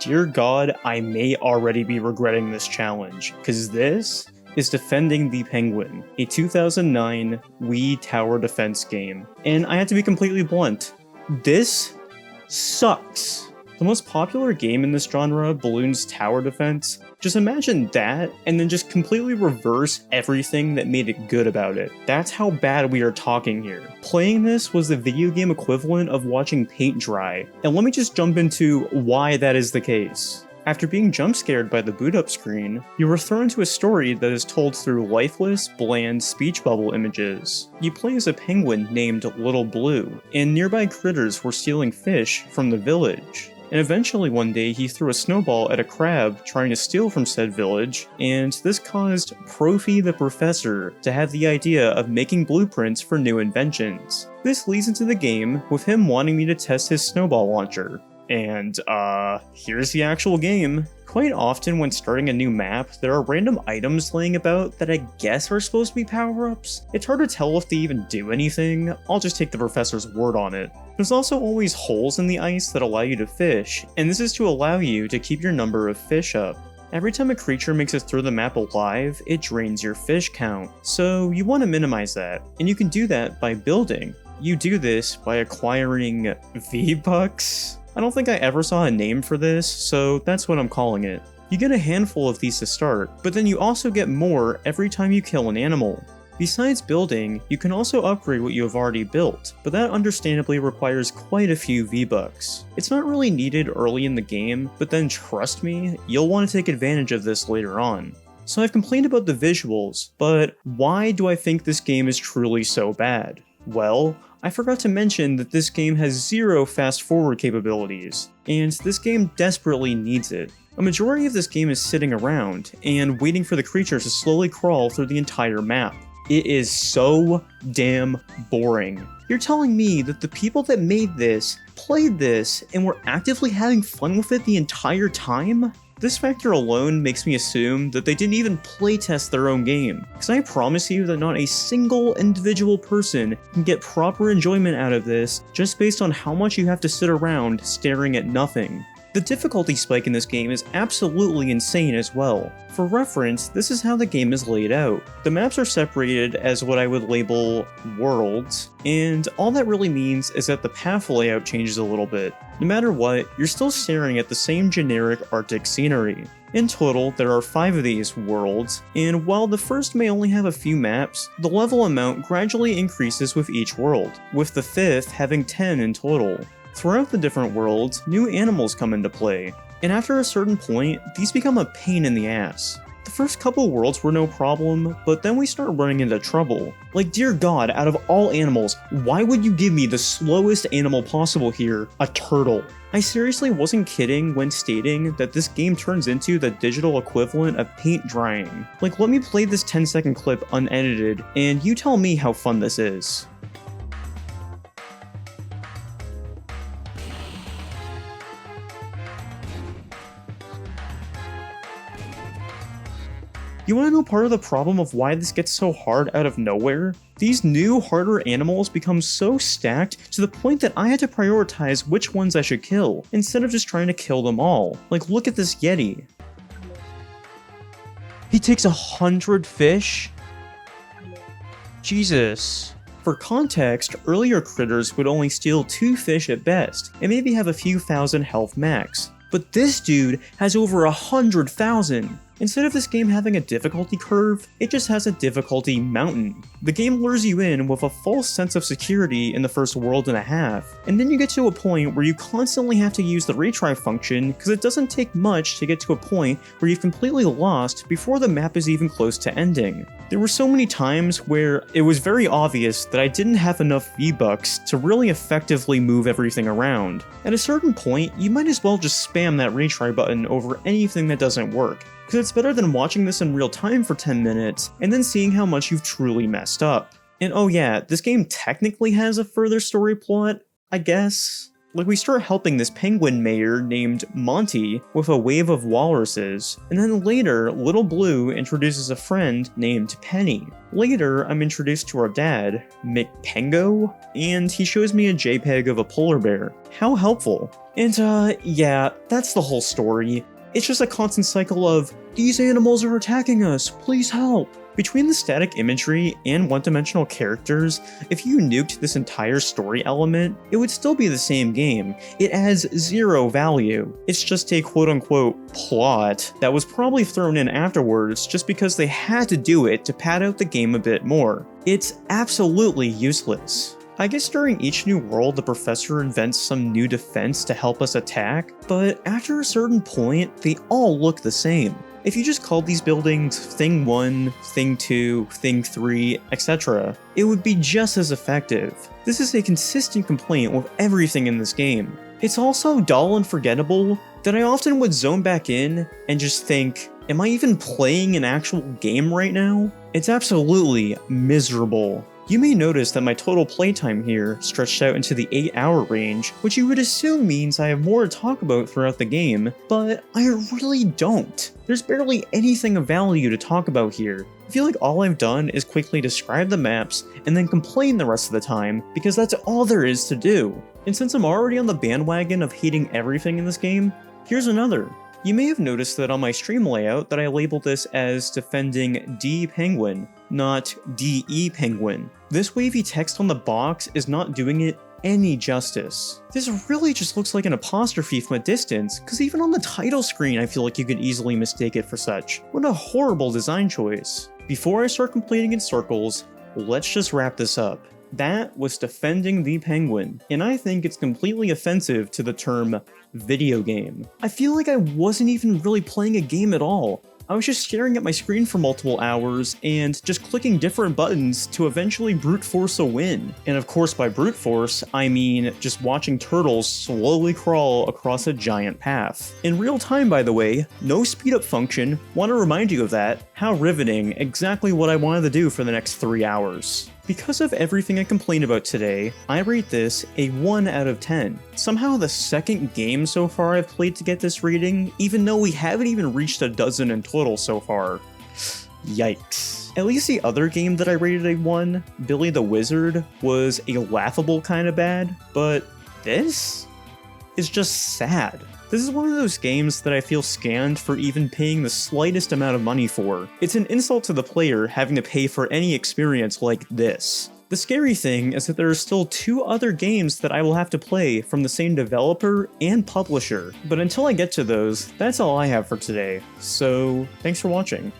dear God, I may already be regretting this challenge, because this is Defending the Penguin, a 2009 Wii tower defense game. And I had to be completely blunt. This sucks. The most popular game in this genre, Balloon's Tower Defense, just imagine that, and then just completely reverse everything that made it good about it. That's how bad we are talking here. Playing this was the video game equivalent of watching paint dry, and let me just jump into why that is the case. After being jump scared by the boot up screen, you were thrown to a story that is told through lifeless, bland speech bubble images. You play as a penguin named Little Blue, and nearby critters were stealing fish from the village. And eventually one day he threw a snowball at a crab trying to steal from said village, and this caused Profi the Professor to have the idea of making blueprints for new inventions. This leads into the game with him wanting me to test his snowball launcher. And, here's the actual game. Quite often when starting a new map, there are random items laying about that I guess are supposed to be power-ups. It's hard to tell if they even do anything, I'll just take the professor's word on it. There's also always holes in the ice that allow you to fish, and this is to allow you to keep your number of fish up. Every time a creature makes it through the map alive, it drains your fish count, so you want to minimize that, and you can do that by building. You do this by acquiring V-Bucks? I don't think I ever saw a name for this, so that's what I'm calling it. You get a handful of these to start, but then you also get more every time you kill an animal. Besides building, you can also upgrade what you have already built, but that understandably requires quite a few V-Bucks. It's not really needed early in the game, but then trust me, you'll want to take advantage of this later on. So I've complained about the visuals, but why do I think this game is truly so bad? Well, I forgot to mention that this game has zero fast-forward capabilities, and this game desperately needs it. A majority of this game is sitting around, and waiting for the creature to slowly crawl through the entire map. It is so damn boring. You're telling me that the people that made this, played this, and were actively having fun with it the entire time? This factor alone makes me assume that they didn't even playtest their own game, because I promise you that not a single individual person can get proper enjoyment out of this just based on how much you have to sit around staring at nothing. The difficulty spike in this game is absolutely insane as well. For reference, this is how the game is laid out. The maps are separated as what I would label worlds, and all that really means is that the path layout changes a little bit. No matter what, you're still staring at the same generic Arctic scenery. In total, there are 5 of these worlds, and while the first may only have a few maps, the level amount gradually increases with each world, with the 5th having 10 in total. Throughout the different worlds, new animals come into play, and after a certain point, these become a pain in the ass. The first couple worlds were no problem, but then we start running into trouble. Like, dear God, out of all animals, why would you give me the slowest animal possible here, a turtle? I seriously wasn't kidding when stating that this game turns into the digital equivalent of paint drying. Like, let me play this 10-second clip unedited, and you tell me how fun this is. You wanna know part of the problem of why this gets so hard out of nowhere? These new, harder animals become so stacked to the point that I had to prioritize which ones I should kill, instead of just trying to kill them all. Like, look at this Yeti. He takes 100 fish? Jesus. For context, earlier critters would only steal 2 fish at best, and maybe have a few thousand health max. But this dude has over 100,000! Instead of this game having a difficulty curve, it just has a difficulty mountain. The game lures you in with a false sense of security in the first world and a half, and then you get to a point where you constantly have to use the retry function because it doesn't take much to get to a point where you've completely lost before the map is even close to ending. There were so many times where it was very obvious that I didn't have enough V-Bucks to really effectively move everything around. At a certain point, you might as well just spam that retry button over anything that doesn't work, because it's better than watching this in real time for 10 minutes and then seeing how much you've truly messed up. And oh yeah, this game technically has a further story plot, I guess. Like, we start helping this penguin mayor named Monty with a wave of walruses, and then later, Little Blue introduces a friend named Penny. Later, I'm introduced to our dad, McPengo, and he shows me a JPEG of a polar bear. How helpful. And yeah, that's the whole story. It's just a constant cycle of, these animals are attacking us, please help. Between the static imagery and one-dimensional characters, if you nuked this entire story element, it would still be the same game. It adds zero value. It's just a quote-unquote plot that was probably thrown in afterwards just because they had to do it to pad out the game a bit more. It's absolutely useless. I guess during each new world, the professor invents some new defense to help us attack, but after a certain point, they all look the same. If you just called these buildings Thing 1, Thing 2, Thing 3, etc., it would be just as effective. This is a consistent complaint with everything in this game. It's also dull and forgettable that I often would zone back in and just think, am I even playing an actual game right now? It's absolutely miserable. You may notice that my total playtime here stretched out into the 8-hour range, which you would assume means I have more to talk about throughout the game, but I really don't. There's barely anything of value to talk about here. I feel like all I've done is quickly describe the maps and then complain the rest of the time, because that's all there is to do. And since I'm already on the bandwagon of hating everything in this game, here's another. You may have noticed that on my stream layout that I labeled this as Defending De Penguin, not DE Penguin. This wavy text on the box is not doing it any justice. This really just looks like an apostrophe from a distance, because even on the title screen I feel like you could easily mistake it for such. What a horrible design choice. Before I start completing in circles, let's just wrap this up. That was Defending the Penguin, and I think it's completely offensive to the term video game. I feel like I wasn't even really playing a game at all. I was just staring at my screen for multiple hours and just clicking different buttons to eventually brute force a win. And of course by brute force, I mean just watching turtles slowly crawl across a giant path. In real time, by the way, no speed up function, want to remind you of that. How riveting, exactly what I wanted to do for the next 3 hours. Because of everything I complained about today, I rate this a 1 out of 10. Somehow the second game so far I've played to get this rating, even though we haven't even reached a dozen in total so far. Yikes. At least the other game that I rated a 1, Billy the Wizard, was a laughable kind of bad, but this is just sad. This is one of those games that I feel scammed for even paying the slightest amount of money for. It's an insult to the player having to pay for any experience like this. The scary thing is that there are still 2 other games that I will have to play from the same developer and publisher. But until I get to those, that's all I have for today. So, thanks for watching.